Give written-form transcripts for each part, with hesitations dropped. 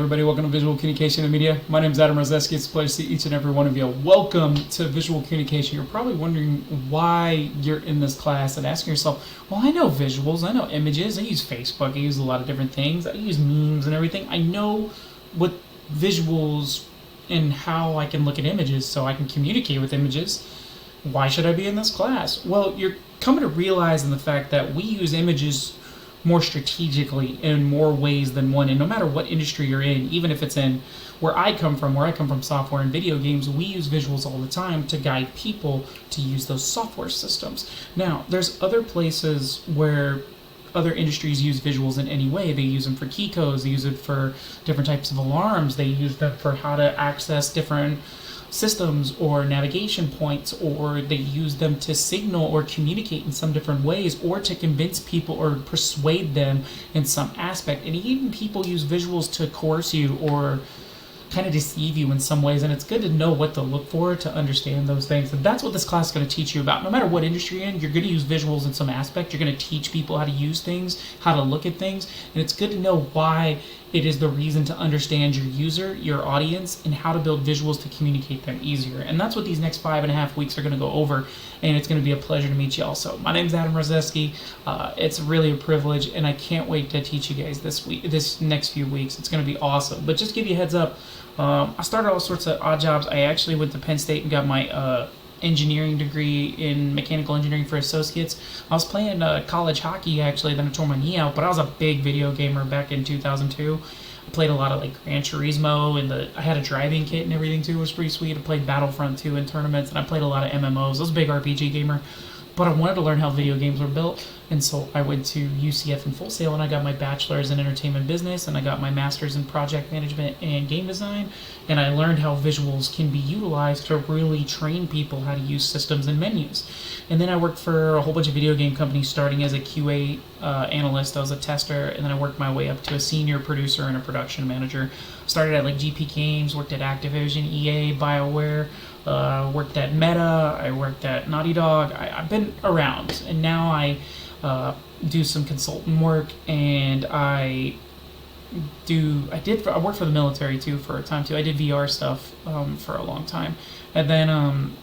Everybody, welcome to Visual Communication and Media. My name is Adam Rozeski. It's a pleasure to see each and every one of you. Welcome to Visual Communication. You're probably wondering why you're in this class and asking yourself, well, I know visuals, I know images, I use Facebook, I use a lot of different things, I use memes and everything. I know what visuals and how I can look at images so I can communicate with images. Why should I be in this class? Well, you're coming to realize in the fact that we use images more strategically in more ways than one, and no matter what industry you're in, even if it's in where I come from software and video games, we use visuals all the time to guide people to use those software systems. Now, there's other places where other industries use visuals in any way. They use them for key codes, they use it for different types of alarms, they use them for how to access different systems or navigation points, or they use them to signal or communicate in some different ways, or to convince people or persuade them in some aspect. And even people use visuals to coerce you or kind of deceive you in some ways, and it's good to know what to look for to understand those things. And that's what this class is going to teach you about. No matter what industry you're in, you're going to use visuals in some aspect. You're going to teach people how to use things, how to look at things, and it's good to know why it is the reason to understand your user, your audience, and how to build visuals to communicate them easier. And that's what these next 5.5 weeks are going to go over, and it's going to be a pleasure to meet you all. So my name's Adam Rozeski. It's really a privilege, and I can't wait to teach you guys this next few weeks. It's going to be awesome. But just to give you a heads up, I started all sorts of odd jobs. I actually went to Penn State and got my engineering degree in mechanical engineering for associates. I was playing college hockey actually, then I tore my knee out, but I was a big video gamer back in 2002. I played a lot of like Gran Turismo, and I had a driving kit and everything too. It was pretty sweet. I played Battlefront 2 in tournaments, and I played a lot of MMOs. I was a big RPG gamer, but I wanted to learn how video games were built, and so I went to UCF in Full Sail, and I got my bachelor's in entertainment business, and I got my master's in project management and game design, and I learned how visuals can be utilized to really train people how to use systems and menus. And then I worked for a whole bunch of video game companies, starting as a QA analyst. I was a tester, and then I worked my way up to a senior producer and a production manager. Started at like GP Games, worked at Activision, EA, BioWare, worked at Meta, I worked at Naughty Dog. I've been around, and now I do some consultant work, and I worked for the military too for a time too. I did VR stuff for a long time, and then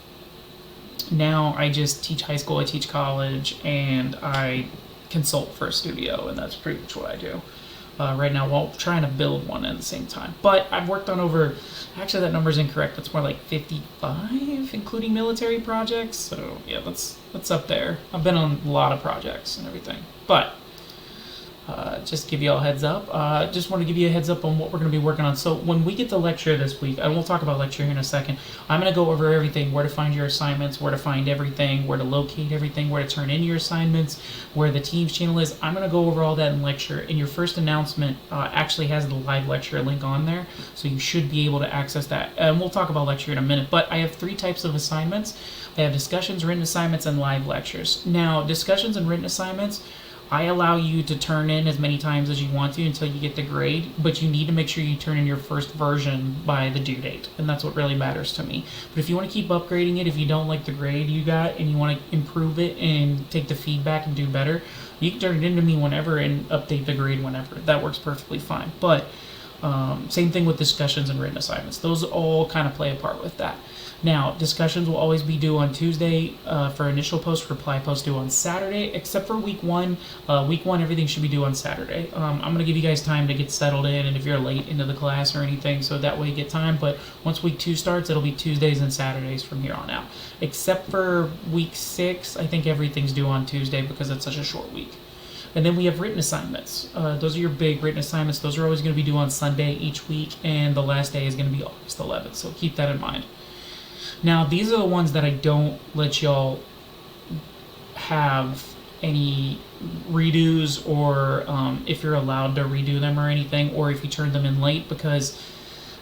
now I just teach high school, I teach college, and I consult for a studio, and that's pretty much what I do right now, while trying to build one at the same time. But I've worked on actually that number's incorrect, that's more like 55, including military projects, so yeah, that's up there. I've been on a lot of projects and everything, but just to give you all a heads up, just want to give you a heads up on what we're going to be working on. So when we get to lecture this week, and we'll talk about lecture here in a second, I'm going to go over everything: where to find your assignments, where to find everything, where to locate everything, where to turn in your assignments, where the Teams channel is. I'm going to go over all that in lecture, and your first announcement actually has the live lecture link on there, so you should be able to access that. And we'll talk about lecture in a minute, but I have 3 types of assignments. I have discussions, written assignments, and live lectures. Now, discussions and written assignments, I allow you to turn in as many times as you want to until you get the grade, but you need to make sure you turn in your first version by the due date, and that's what really matters to me. But if you want to keep upgrading it, if you don't like the grade you got and you want to improve it and take the feedback and do better, you can turn it into me whenever and update the grade whenever. That works perfectly fine. But same thing with discussions and written assignments. Those all kind of play a part with that. Now, discussions will always be due on Tuesday for initial post, reply post due on Saturday, except for week 1. Week 1, everything should be due on Saturday. I'm going to give you guys time to get settled in, and if you're late into the class or anything, so that way you get time. But once week 2 starts, it'll be Tuesdays and Saturdays from here on out. Except for week 6, I think everything's due on Tuesday because it's such a short week. And then we have written assignments. Those are your big written assignments. Those are always going to be due on Sunday each week, and the last day is going to be August 11th, so keep that in mind. Now, these are the ones that I don't let y'all have any redos, or if you're allowed to redo them or anything, or if you turn them in late, because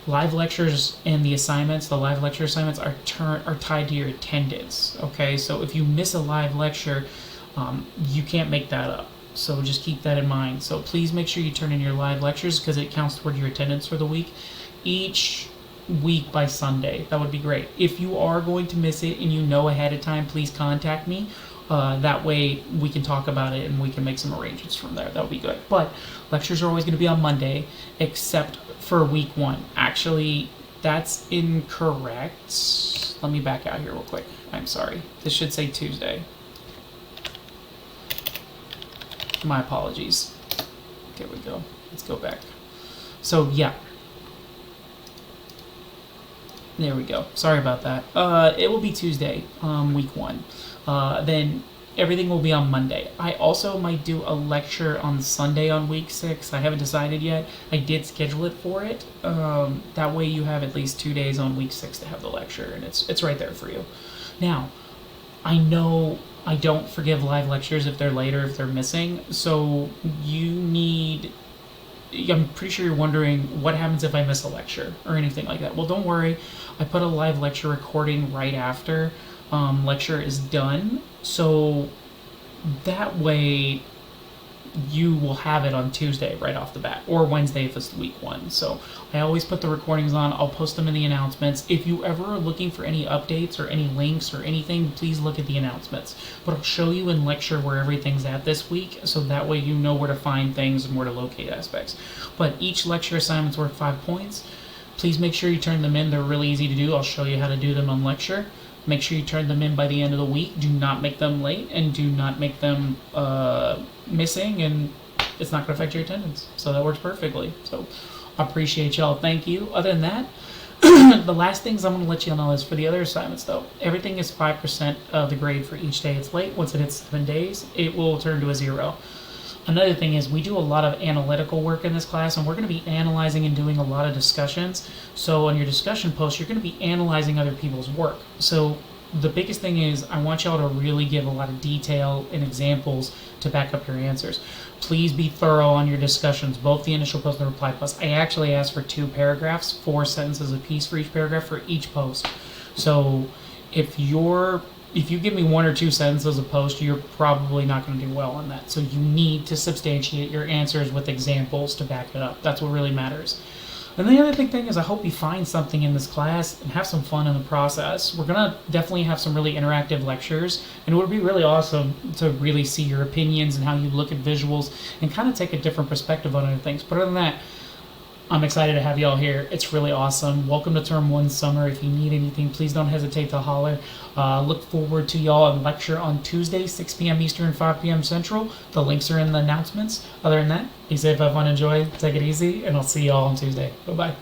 live lectures and the assignments, the live lecture assignments are tied to your attendance, okay? So if you miss a live lecture, you can't make that up. So just keep that in mind. So please make sure you turn in your live lectures, because it counts toward your attendance for the week. Each week by Sunday, that would be great. If you are going to miss it and you know ahead of time, please contact me. That way we can talk about it and we can make some arrangements from there. That would be good. But lectures are always going to be on Monday, except for week 1. Actually, that's incorrect. Let me back out here real quick. I'm sorry. This should say Tuesday. My apologies. There we go. Let's go back. So, yeah. There we go. Sorry about that. It will be Tuesday, week 1. Then everything will be on Monday. I also might do a lecture on Sunday on week 6. I haven't decided yet. I did schedule it for it. That way you have at least 2 days on week 6 to have the lecture, and it's right there for you. Now, I know I don't forgive live lectures if they're late or if they're missing, so I'm pretty sure you're wondering what happens if I miss a lecture or anything like that. Well, don't worry. I put a live lecture recording right after lecture is done, so that way you will have it on Tuesday right off the bat, or Wednesday if it's week 1. So I always put the recordings on. I'll post them in the announcements. If you ever are looking for any updates or any links or anything, please look at the announcements. But I'll show you in lecture where everything's at this week, so that way you know where to find things and where to locate aspects. But each lecture assignment's worth 5 points. Please make sure you turn them in. They're really easy to do. I'll show you how to do them on lecture. Make sure you turn them in by the end of the week. Do not make them late, and do not make them missing, and it's not going to affect your attendance. So that works perfectly. So I appreciate y'all. Thank you. Other than that, the last things I'm going to let you know is for the other assignments, though, everything is 5% of the grade for each day it's late. Once it hits 7 days, it will turn to a 0. Another thing is we do a lot of analytical work in this class, and we're going to be analyzing and doing a lot of discussions. So on your discussion post, you're going to be analyzing other people's work. So the biggest thing is I want y'all to really give a lot of detail and examples to back up your answers. Please be thorough on your discussions, both the initial post and the reply post. I actually asked for 2 paragraphs, 4 sentences apiece for each paragraph for each post. So if you give me 1 or 2 sentences a post, you're probably not going to do well on that. So you need to substantiate your answers with examples to back it up. That's what really matters. And the other big thing is I hope you find something in this class and have some fun in the process. We're going to definitely have some really interactive lectures, and it would be really awesome to really see your opinions and how you look at visuals and kind of take a different perspective on other things. But other than that, I'm excited to have y'all here. It's really awesome. Welcome to Term 1 Summer. If you need anything, please don't hesitate to holler. Look forward to y'all in lecture on Tuesday, 6 p.m. Eastern, 5 p.m. Central. The links are in the announcements. Other than that, be safe, have fun, enjoy, take it easy, and I'll see y'all on Tuesday. Bye-bye.